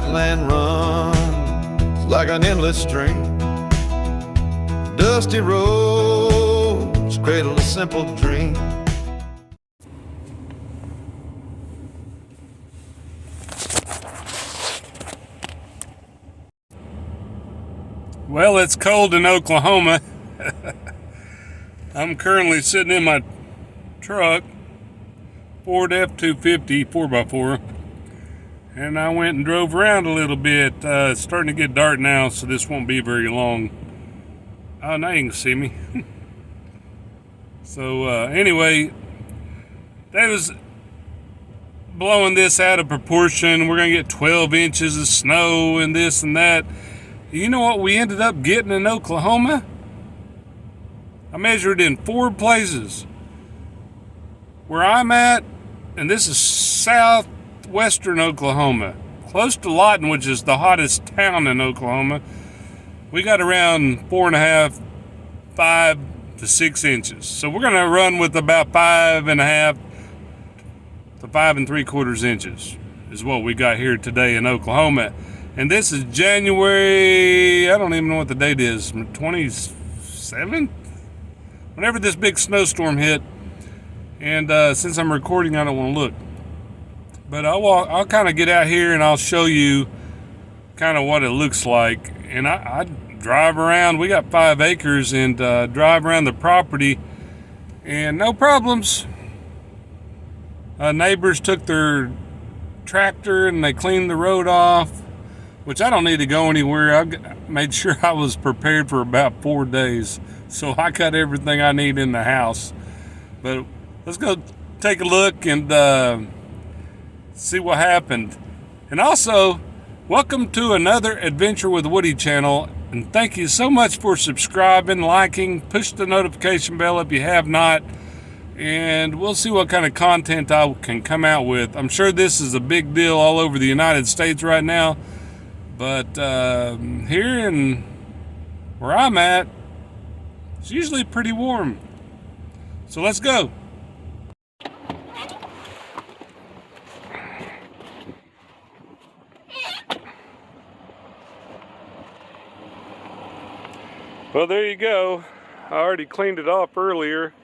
flatland runs like an endless stream. Dusty roads cradle a simple dream. Well, it's cold in Oklahoma. I'm currently sitting in my truck, Ford F-250 4x4, and I went and drove around a little bit. It's starting to get dark now, so this won't be very long. Oh, now you can see me. So anyway, that was blowing this out of proportion. We're going to get 12 inches of snow and this and that. You know what we ended up getting in Oklahoma? I measured in 4 places. Where I'm at, and this is southwestern Oklahoma, close to Lawton, which is the hottest town in Oklahoma, we got around 4.5, 5 to 6 inches. So we're going to run with about 5.5 to 5 3/4 inches is what we got here today in Oklahoma. And this is January, I don't even know what the date is, 27th? Whenever this big snowstorm hit. And since I'm recording, I don't want to look. But I'll kind of get out here and I'll show you kind of what it looks like. And I drive around. We got 5 acres and drive around the property. And no problems. Neighbors took their tractor and they cleaned the road off. Which I don't need to go anywhere. I made sure I was prepared for about 4 days. So I got everything I need in the house. But let's go take a look and see what happened. And also, welcome to another Adventure with Woody channel. And thank you so much for subscribing, liking, push the notification bell if you have not. And we'll see what kind of content I can come out with. I'm sure this is a big deal all over the United States right now. But here in where I'm at, it's usually pretty warm. So let's go. Well, there you go. I already cleaned it off earlier.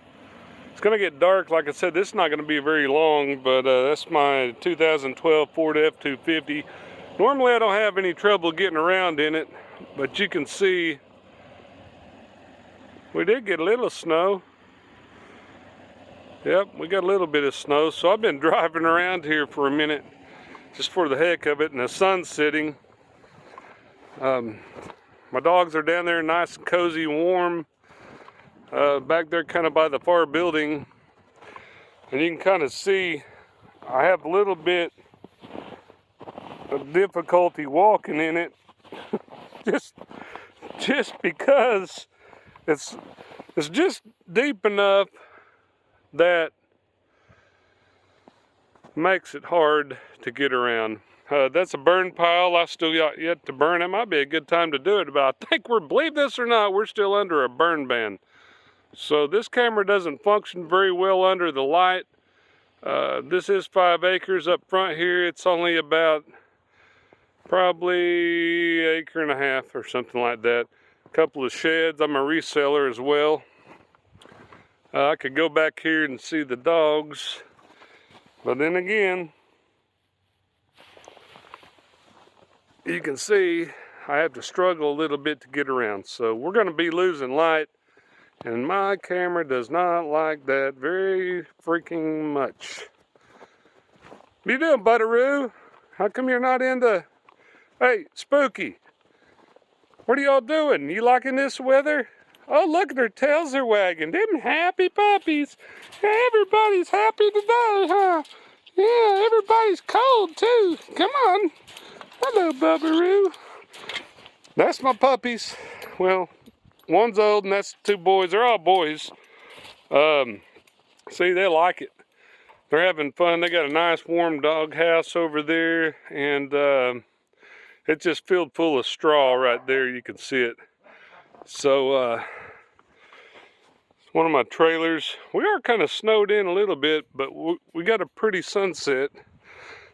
It's going to get dark. Like I said, this is not going to be very long, but that's my 2012 Ford F-250. Normally I don't have any trouble getting around in it, but you can see we did get a little snow. Yep, we got a little bit of snow, so I've been driving around here for a minute just for the heck of it, and the sun's setting. My dogs are down there nice and cozy and warm, back there kind of by the far building, and you can kind of see I have a little bit of difficulty walking in it just because it's just deep enough that makes it hard to get around. That's a burn pile I still got yet to burn. It might be a good time to do it, but I think believe this or not, we're still under a burn ban. So this camera doesn't function very well under the light. This is 5 acres up front here. It's only about probably 1.5 acres or something like that. A couple of sheds. I'm a reseller as well. I could go back here and see the dogs, but then again, you can see I have to struggle a little bit to get around. So we're going to be losing light, and my camera does not like that very freaking much. What are you doing, Butteroo? How come you're not into... Hey, Spooky, what are y'all doing? You liking this weather? Oh, look, their tails are wagging. Them happy puppies. Everybody's happy today, huh? Yeah, everybody's cold, too. Come on. Hello, Bubbaroo. That's my puppies. Well, one's old, and that's 2 boys. They're all boys. See, they like it. They're having fun. They got a nice warm dog house over there, and it's just filled full of straw right there. You can see it. So it's one of my trailers. We are kind of snowed in a little bit, but we got a pretty sunset.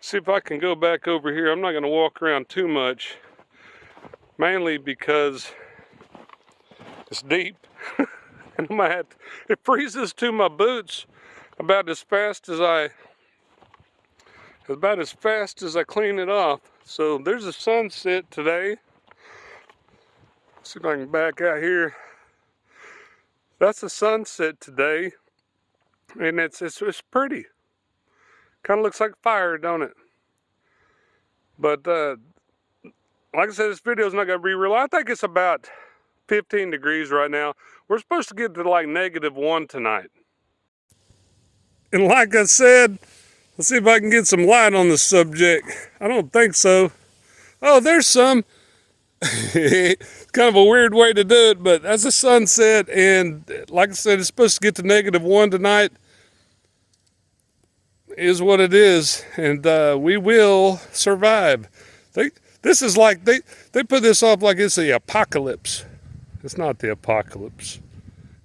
See if I can go back over here. I'm not going to walk around too much, mainly because it's deep. And it freezes to my boots about as fast as I clean it off. So there's a sunset today. See if I can back out here. That's a sunset today, and it's pretty. Kind of looks like fire, don't it? But like I said, this video is not going to be real. I think it's about 15 degrees right now. We're supposed to get to like -1 tonight. And like I said, let's see if I can get some light on the subject. I don't think so. Oh, there's some. It's kind of a weird way to do it, but that's a sunset, and like I said, it's supposed to get to -1 tonight. Is what it is, and we will survive. This is like they put this off like it's the apocalypse. It's not the apocalypse.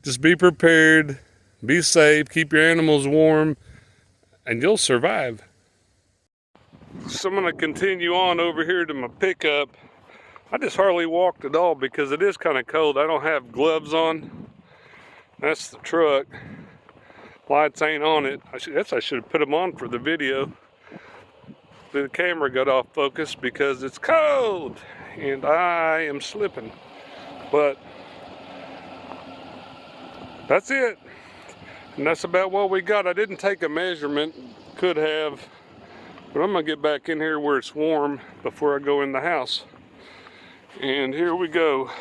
Just be prepared, be safe, keep your animals warm, and you'll survive. So I'm going to continue on over here to my pickup. I just hardly walked at all because it is kind of cold. I don't have gloves on. That's the truck. Lights ain't on it. I should have put them on for the video. The camera got off focus because it's cold and I am slipping. But that's it. And that's about what we got. I didn't take a measurement. Could have. But I'm going to get back in here where it's warm before I go in the house. And here we go.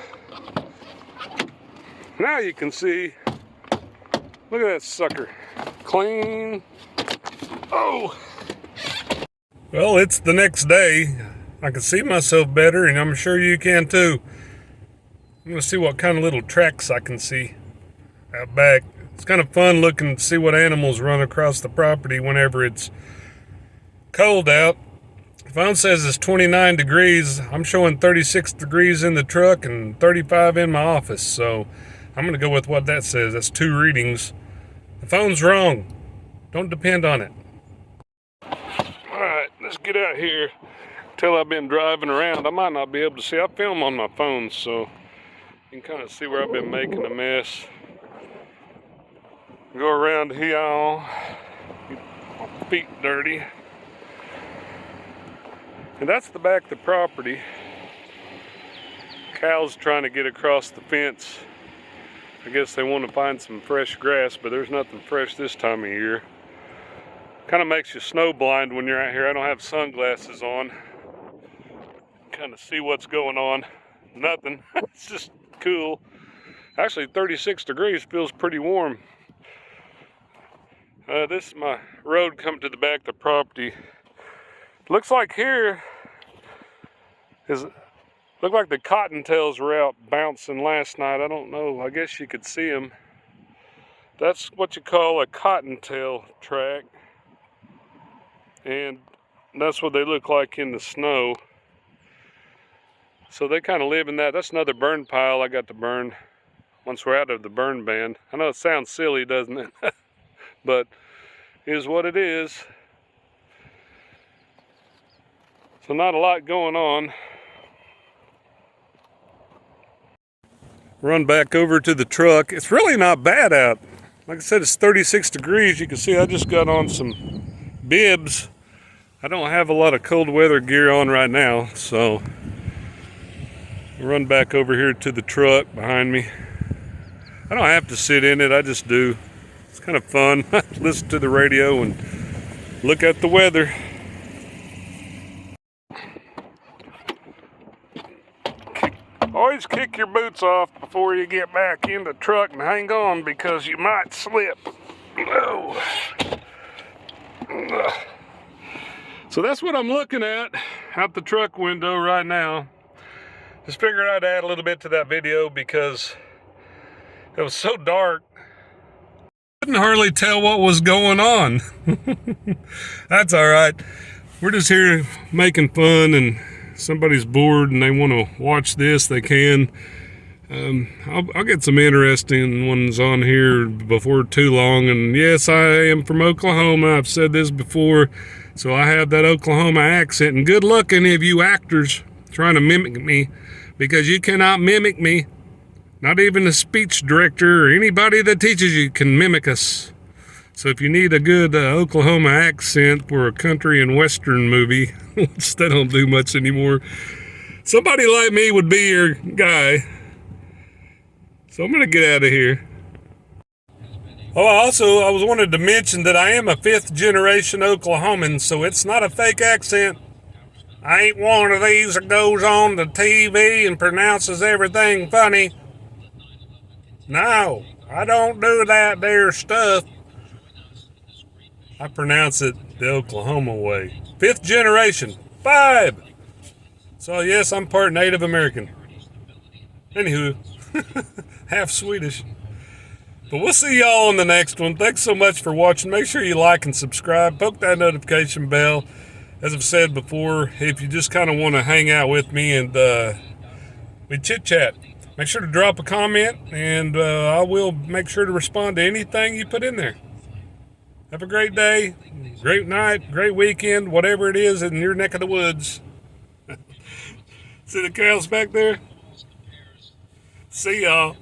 Now you can see. Look at that sucker. Clean. Oh! Well, it's the next day. I can see myself better, and I'm sure you can too. I'm going to see what kind of little tracks I can see out back. It's kind of fun looking to see what animals run across the property whenever it's cold out. The phone says it's 29 degrees. I'm showing 36 degrees in the truck and 35 in my office, so I'm going to go with what that says. That's 2 readings. The phone's wrong. Don't depend on it. Alright, let's get out here. Till I've been driving around, I might not be able to see. I film on my phone, so you can kind of see where I've been making a mess. Go around here, get my feet dirty. And that's the back of the property. Cows trying to get across the fence. I guess they want to find some fresh grass, but there's nothing fresh this time of year. Kind of makes you snow blind when you're out here. I don't have sunglasses on. Kind of see what's going on. Nothing. It's just cool. Actually, 36 degrees feels pretty warm. This is my road coming to the back of the property. Looks like here look like the cottontails were out bouncing last night. I don't know. I guess you could see them. That's what you call a cottontail track. And that's what they look like in the snow. So they kind of live in that. That's another burn pile I got to burn once we're out of the burn ban. I know it sounds silly, doesn't it? But it is what it is. So not a lot going on. Run back over to the truck. It's really not bad out. Like I said, it's 36 degrees. You can see I just got on some bibs. I don't have a lot of cold weather gear on right now, so run back over here to the truck behind me. I don't have to sit in it, I just do. It's kind of fun. Listen to the radio and look at the weather. Always kick your boots off before you get back in the truck and hang on because you might slip. Oh. So that's what I'm looking at out the truck window right now. Just figured I'd add a little bit to that video because it was so dark. I couldn't hardly tell what was going on. That's all right. We're just here making fun, and somebody's bored and they want to watch this, they can. I'll get some interesting ones on here before too long. And yes, I am from Oklahoma. I've said this before. So I have that Oklahoma accent. And good luck any of you actors trying to mimic me, because you cannot mimic me. Not even a speech director or anybody that teaches you can mimic us. So if you need a good Oklahoma accent for a country and western movie, which they don't do much anymore, somebody like me would be your guy. So I'm going to get out of here. Oh, I was wanted to mention that I am a 5th generation Oklahoman, so it's not a fake accent. I ain't one of these that goes on the TV and pronounces everything funny. No, I don't do that there stuff. I pronounce it the Oklahoma way. 5th generation. 5! So yes, I'm part Native American. Anywho, half Swedish. But we'll see y'all in the next one. Thanks so much for watching. Make sure you like and subscribe. Poke that notification bell. As I've said before, if you just kind of want to hang out with me and we chit-chat, make sure to drop a comment, and I will make sure to respond to anything you put in there. Have a great day, great night, great weekend, whatever it is in your neck of the woods. See the cows back there? See y'all.